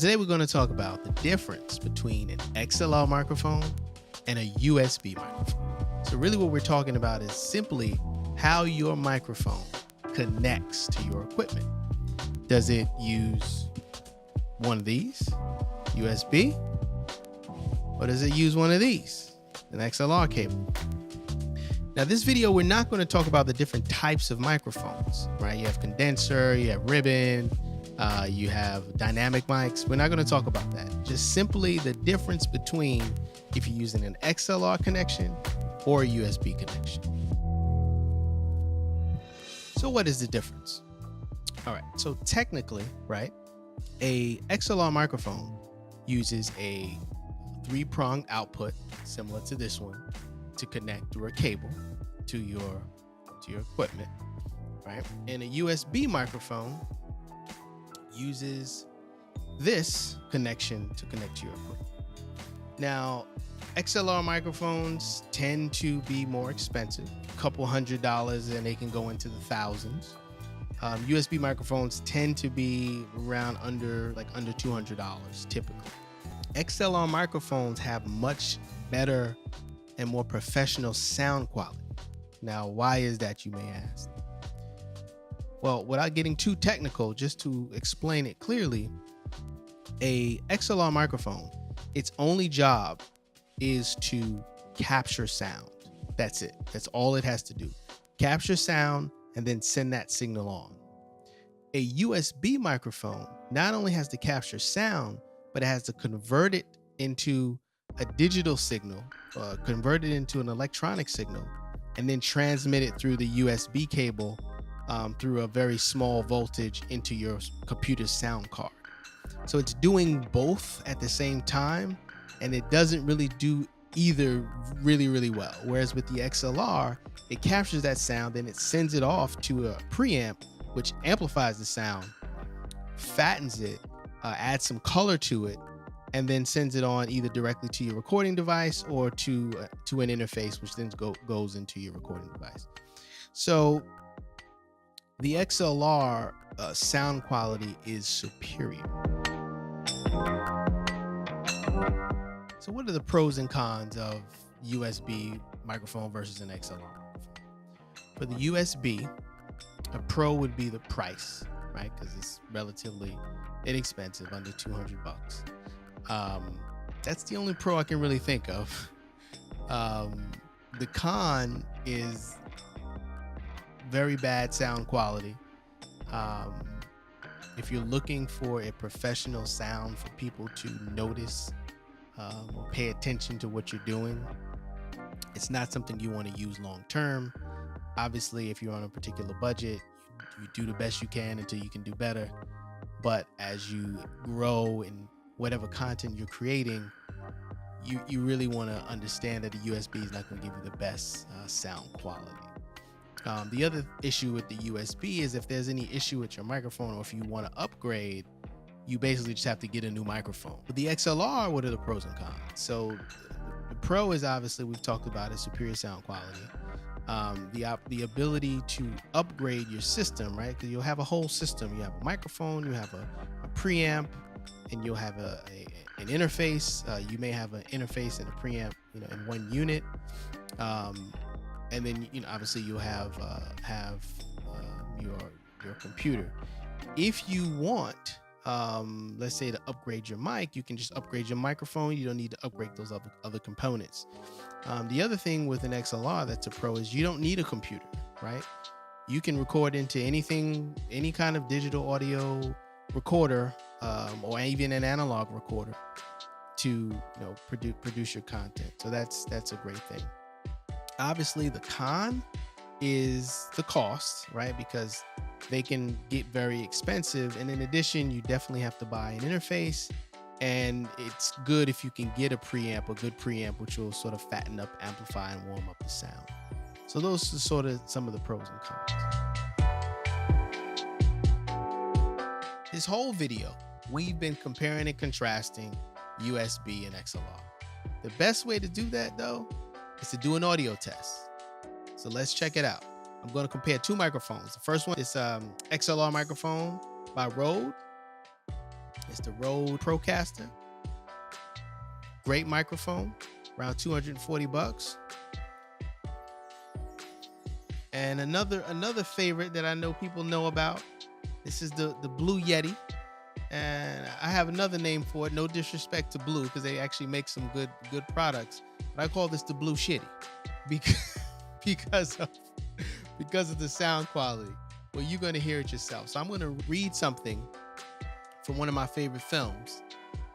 today we're going to talk about the difference between an XLR microphone and a USB microphone. So really what we're talking about is simply how your microphone connects to your equipment. Does it use one of these, USB, or does it use one of these, an XLR cable? Now this video, we're not going to talk about the different types of microphones, right? You have condenser, you have ribbon, you have dynamic mics. We're not going to talk about that. Just simply the difference between if you're using an XLR connection or a USB connection. So what is the difference? All right, so technically, right, a XLR microphone uses a 3-pronged output similar to this one to connect through a cable to your equipment, right? And a USB microphone uses this connection to connect to your equipment. Now, XLR microphones tend to be more expensive, a couple $100s, and they can go into the thousands. USB microphones tend to be around under $200 typically. XLR microphones have much better and more professional sound quality. Now, why is that, you may ask? Well, without getting too technical, just to explain it clearly, a XLR microphone, its only job is to capture sound. That's it. That's all it has to do. Capture sound and then send that signal on. A USB microphone not only has to capture sound, but it has to convert it into a digital signal, convert it into an electronic signal, and then transmit it through the USB cable through a very small voltage into your computer's sound card. So it's doing both at the same time, and it doesn't really do either really well. Whereas with the XLR, it captures that sound, then it sends it off to a preamp, which amplifies the sound, fattens it, adds some color to it, and then sends it on either directly to your recording device or to an interface, which then goes into your recording device. So the XLR sound quality is superior. So what are the pros and cons of USB microphone versus an XLR microphone? For the USB, a pro would be the price, right? Because it's relatively inexpensive, under $200. That's the only pro I can really think of. The con is very bad sound quality. If you're looking for a professional sound for people to notice or pay attention to what you're doing, it's not something you want to use long term. Obviously, if you're on a particular budget, you do the best you can until you can do better. But as you grow in whatever content you're creating, you really want to understand that the USB is not going to give you the best sound quality. The other issue with the USB is if there's any issue with your microphone, or if you want to upgrade, you basically just have to get a new microphone. With the XLR, what are the pros and cons? So the pro is, obviously we've talked about, is superior sound quality. The ability to upgrade your system, right? Because you'll have a whole system. You have a microphone, you have a preamp, and you'll have an interface. You may have an interface and a preamp, in one unit. And then, obviously you'll have your computer. If you want, let's say, to upgrade your mic, you can just upgrade your microphone. You don't need to upgrade those other components. The other thing with an XLR that's a pro is you don't need a computer, right? You can record into anything, any kind of digital audio recorder, or even an analog recorder to produce your content. So that's a great thing. Obviously, the con is the cost, right? Because they can get very expensive, and in addition, you definitely have to buy an interface. And it's good if you can get a good preamp, which will sort of fatten up, amplify, and warm up the sound. So those are sort of some of the pros and cons. This whole video, we've been comparing and contrasting USB and XLR. The best way to do that, though, is to do an audio test. So let's check it out. I'm going to compare two microphones. The first one is XLR microphone by Rode. It's the Rode Procaster. Great microphone, around $240. And another favorite that I know people know about, this is the Blue Yeti. And I have another name for it. No disrespect to Blue, because they actually make some good products. But I call this the Blue Shitty because of the sound quality. Well, you're going to hear it yourself. So I'm going to read something from one of my favorite films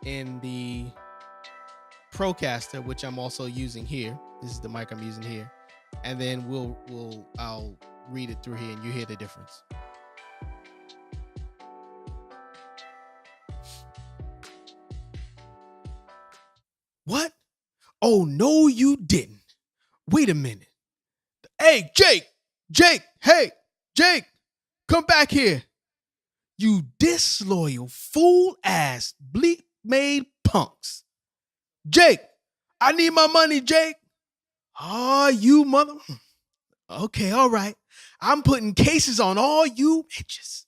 in the Procaster, which I'm also using here. This is the mic I'm using here. And then I'll read it through here and you hear the difference. What? Oh, no, you didn't. Wait a minute. Hey, Jake, hey, Jake, come back here. You disloyal, fool-ass, bleep-made punks. Jake, I need my money, Jake. You mother. Okay, all right. I'm putting cases on all you bitches.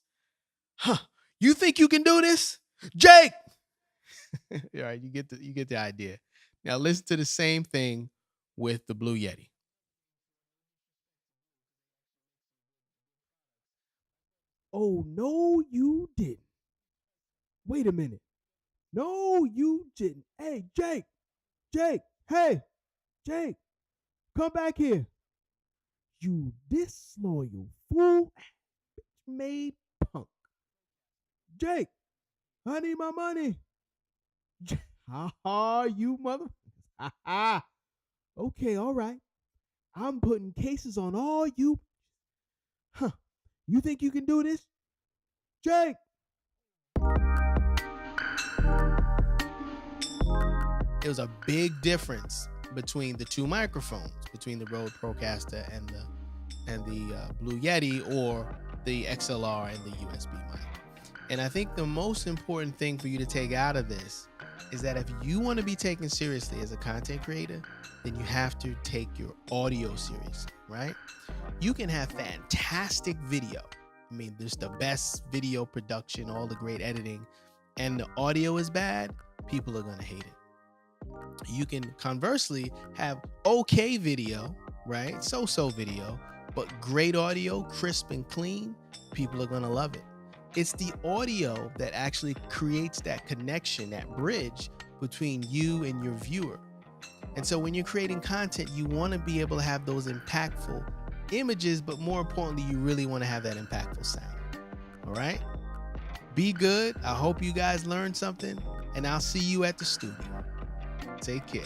You think you can do this? Jake. All right, you get the idea. Now listen to the same thing with the Blue Yeti. Oh, no, you didn't. Wait a minute. No, you didn't. Hey, Jake, hey, Jake, come back here. You disloyal fool, bitch-made punk. Jake, I need my money. You mother. Okay, all right. I'm putting cases on all you. You think you can do this? Jake. There's a big difference between the two microphones, between the Rode Procaster and the Blue Yeti, or the XLR and the USB mic. And I think the most important thing for you to take out of this is that if you want to be taken seriously as a content creator, then you have to take your audio seriously, right? You can have fantastic video. I mean, there's the best video production, all the great editing, and the audio is bad, people are going to hate it. You can conversely have okay video, right? So-so video, but great audio, crisp and clean, people are going to love it. It's the audio that actually creates that connection, that bridge between you and your viewer. And so when you're creating content, you want to be able to have those impactful images, but more importantly, you really want to have that impactful sound. All right? Be good. I hope you guys learned something, and I'll see you at the studio. Take care.